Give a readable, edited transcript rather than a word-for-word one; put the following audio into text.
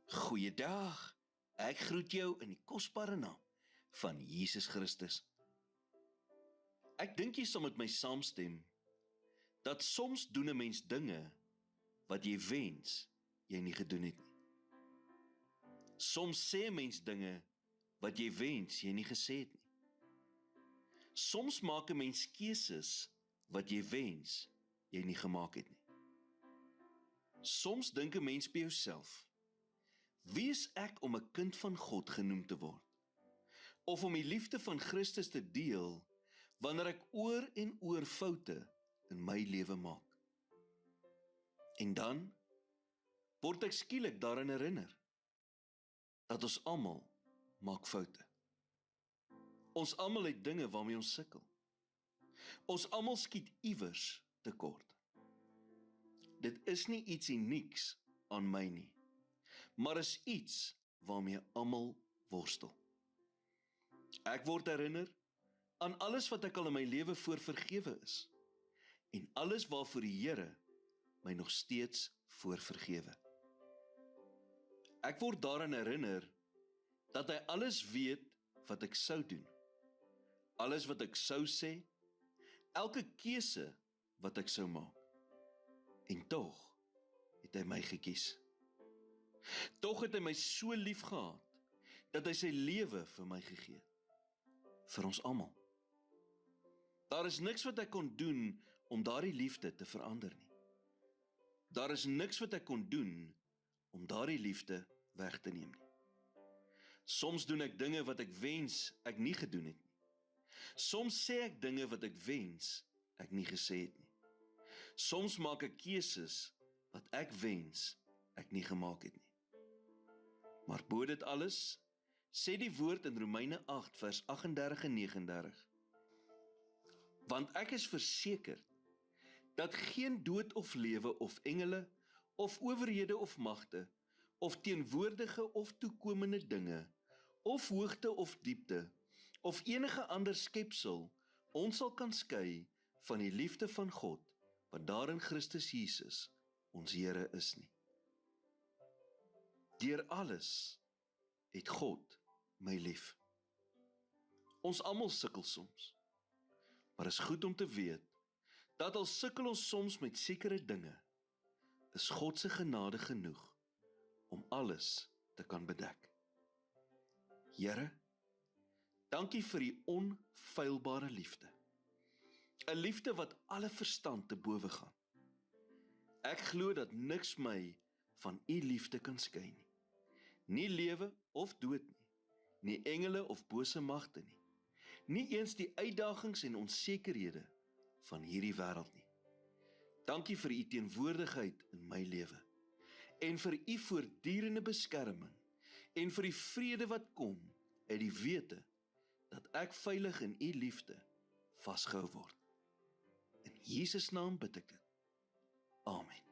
Goeiedag, ek groet jou in die kosbare naam van Jesus Christus. Ek dink jy sal met my saamstem, dat soms doen 'n mens dinge, wat jy wens, jy nie gedoen het nie. Soms sê 'n mens dinge, wat jy wens, jy nie gesê het nie. Soms maak 'n mens keuses, wat jy wens, jy nie gemaak het nie. Soms dink 'n mens by jouself, wie is ek om 'n kind van God genoem te word? Of om die liefde van Christus te deel, wanneer ek oor en oor foute in my lewe maak. En dan word ek skielik daaraan herinner, dat ons almal maak foute. Ons almal het dinge waarmee ons sukkel. Ons almal skiet iewers tekort. Dit is nie iets unieks aan my nie, maar is iets waarmee almal worstel. Ek word herinner aan alles wat ek al in my lewe voor vergewe is, en alles waarvoor die Here my nog steeds voor vergewe. Ek word daaraan herinner dat hy alles weet wat ek sou doen, alles wat ek sou sê, elke keuse wat ek sou maak. En tog het hy my gekies. Tog het hy my so lief gehad, dat hy sy lewe vir my gegee het. Vir ons almal. Daar is niks wat ek kon doen om daardie liefde te verander nie. Daar is niks wat ek kon doen om daardie liefde weg te neem nie. Soms doen ek dinge wat ek wens ek nie gedoen het nie. Soms sê ek dinge wat ek wens ek nie gesê het nie. Soms maak ek keuses wat ek wens ek nie gemaak het nie. Maar bo dit alles, sê die woord in Romeine 8 vers 38 en 39, want ek is versekerd, dat geen dood of lewe of engele, of owerhede of magte, of teenwoordige of toekomende dinge, of hoogte of diepte, of enige ander skepsel, ons sal kan skei van die liefde van God, wat daar in Christus Jesus, ons Here is nie. Deur alles het God my lief. Ons almal sukkel soms, maar is goed om te weet, dat al sukkel ons soms met sekere dinge, is God se genade genoeg, om alles te kan bedek. Here, dankie vir die onfeilbare liefde, 'n liefde wat alle verstand te bowe gaan. Ek glo dat niks my van u liefde kan skei nie. Nie lewe of dood nie, nie engele of bose magte nie, nie eens die uitdagings en onsekerhede van hierdie wêreld nie. Dankie vir u teenwoordigheid in my lewe, en vir u voortdurende beskerming, en vir die vrede wat kom uit die wete, dat ek veilig in u liefde vasgehou word. In Jesus naam bid ek dit. Amen.